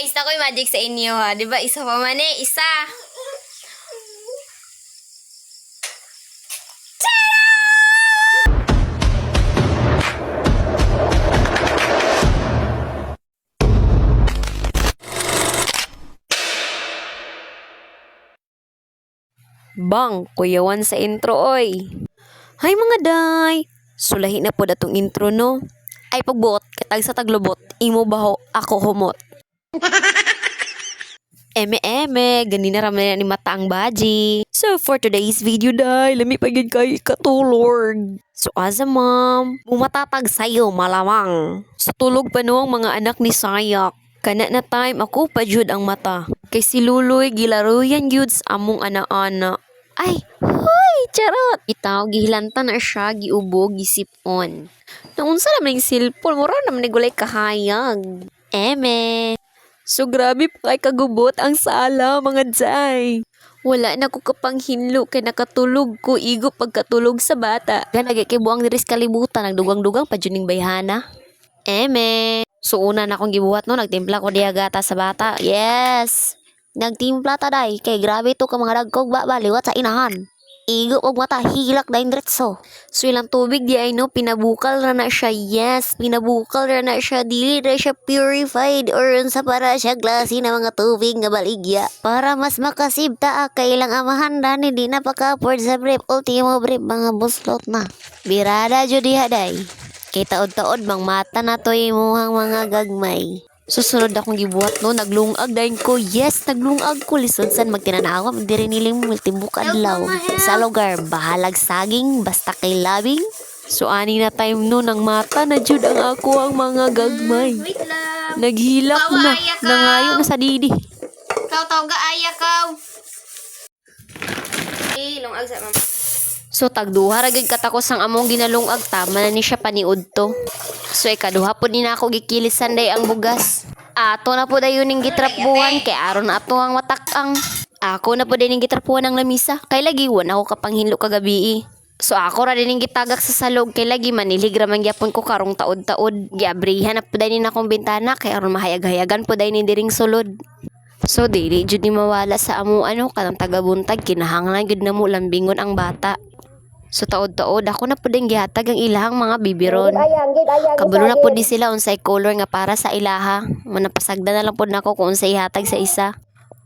Guys, ako'y magic sa inyo ha. Diba isa pa man eh? Isa. Bang, kuyawan sa intro oy. Hay mga day, sulahi na po datong intro no. Ay pagbuot, katag sa taglobot, imo baho, ako humot. Eme, ganina raman ni mata ang baji. So for today's video day, lami pagid kay katulog. So as a mom, bumatatag sayo malamang. Sa tulog pa no ang mga anak ni Sayak. Kana na time ako pa jud ang mata. Kay si Luloy gilaruyan jud sa among ana-ana. Ay, hoy, charot! Itaw, gihilanta na siya, giubo, gisipon. Naunsa naman yung silpon, mura naman nagulay kahayag. Eme. So grabe pa kay kagubot ang sala, mga jay. Wala na ko kapanghinlo kay nakatulog ko igo pagkatulog sa bata. Ganagay kay buang diris kalibutan, nagdugang-dugang pa juning bayhana. Eme. So una na akong gibuhat no, nagtimpla ko diya gata sa bata. Yes! Nagtimpla ta day, kay grabe to ka mga dagkog baliwat sa inahan. Igo og mata, hilak dahin diretso. So ilang tubig di ay no, pinabukal ra na siya. Yes, pinabukal ra na siya. Dili na siya purified or sa para siya glasi na mga tubig nga baligya. Para mas makasibta kailang amahan dani di na paka-afford sa brief. Ultimo brief, mga buslot na. Birada jud diha day. Kay taod-taod bang mata na to imuhang mga gagmay. Susunod akong gibuhat no, naglungag dahin ko. Yes, naglungag ko. Lisod san magtinanawa, diri niling multibuk adlaw. Sa lugar, bahalag saging, basta kay labing. So ani na time no, ng mata na jud ang ako ang mga gagmay. Wait lang. Naghilak Bawa, na, aya ka. nangayo na sa didi. Kau ga aya kau. Lungag sa mama. So tagduha ra gid katakos ang among ginalungag, tama na ni siya paniud to. So ikaduha po din ako gikilisan day ang bugas. Ato na po dayon ning gitrapuhan kay aron ato ang matakang. Ako na po din ning gitrapuhan ang lamisa kay lagi wala ako kapanghinlo kagabi. So ako ra din ning gitagak sa salog kay lagi manilig ra man gyapon ko karong taod-taod. Giabrihan na po din akong bintana kay aron mahayag-hayagan po din diring sulod. So dili jud ni mawala sa amo kanang tagabuntag kinahanglan gud namo lambingon ang bata. So taod-taod ako na po din gihatag ang ilahang mga bibiron. Kabalo na po di sila unsay color nga para sa ilaha. Manapasagda na lang po nako kung unsay ihatag sa isa.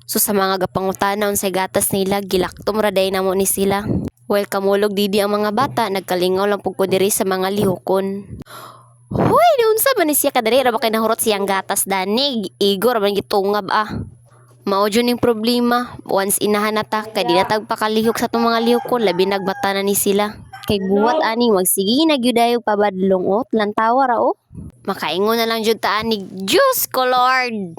So sa mga gapangutana unsay gatas nila, gilaktom ra day namo ni sila. Well, kamulog didi ang mga bata, nagkalingaw lang po ko diri sa mga lihokon. Hoy, unsa man ni siya kadali ra ba kay nahurot siyang gatas danig? Igor man gitungab Mao jud ning problema, once inahan na ta kay di na tagpakalihok sa tong mga lihok labi nagbata na ni sila. Kay buwat ani wag sige na gyud ayo pabadlong lantawa ra Makaingon na lang jud ta ani, Diyos ko Lord.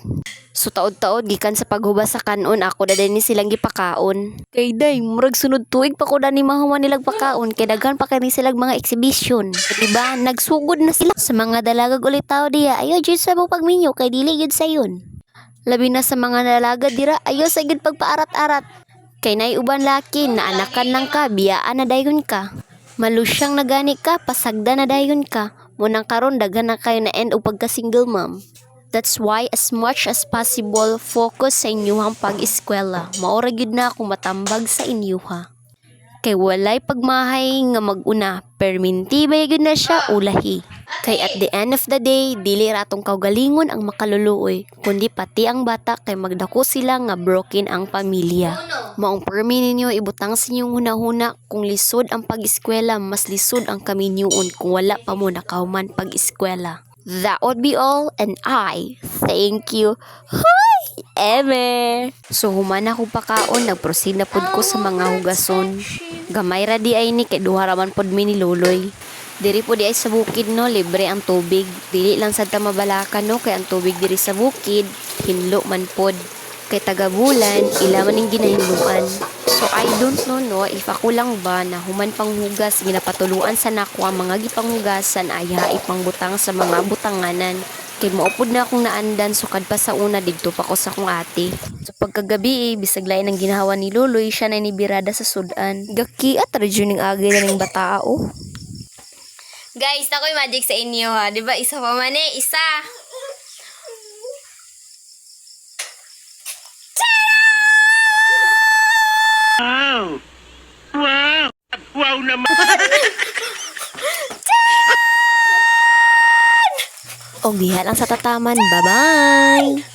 So taod-taod gikan sa paghubas sa kanon ako da din ni silang gipakaon. Kay day murag sunod tuig pa ko dani mahuman nilag pakaon kay daghan pa kani silang mga exhibition. Diba nagsugod na sila sa mga dalagag ulit tao diya. Ayo jud sa mong pagminyo kay dili gyud sayon. Labi na sa mga dalaga dira, ayo sa gid pagpaarat-arat. Kay nay uban laki na anakan lang ka, biyaan na dayon ka. Malusyang nagani ka, pasagda na dayon ka. Munang karon daghan na kayo na end og pagka single mom. That's why as much as possible, focus sa inyuhang pag-eskwela. Maora gyud na akong matambag sa inyuha. Kay walay pagmahay nga maguna, perminti ba gyud na siya ulahi. Kay at the end of the day, dili ratong kaugalingon ang makaluluoy, kundi pati ang bata kay magdako sila nga broken ang pamilya. Maong permi ninyo ibutang sa inyong hunahuna, kung lisod ang pag-eskwela, mas lisod ang kaminyuon kung wala pa mo nakauman pag-eskwela. That would be all, and I thank you. Hoy! Eme! So human ako pakaon, nagproceed na pud ko sa mga hugason. Gamay ra di ay ni kay duha ra man pud mi ni Luloy. Diri po di ay sa bukid no, libre ang tubig. Dili lang sad ta mabalakan no, kay ang tubig diri sa bukid, hinlo man pod. Kay taga-bulan, ila man ning ginahinluan. So I don't know if ako lang ba na human panghugas, ginapatuluan sa nako ang mga gipanghugasan ay ipangbutang sa mga butanganan. Kay maupod na akong naandan, sukad pa sa una didto pa ko sa akong ate. So pagkagabi bisag lain ang ginahawa ni Luloy, siya na ni birada sa sudan. Gakiat ra jud ning agi na ning bata Guys, ako'y magic sa inyo ha. Diba isa pa man eh? Isa. naman. Og diha lang sa tataman. Bye-bye!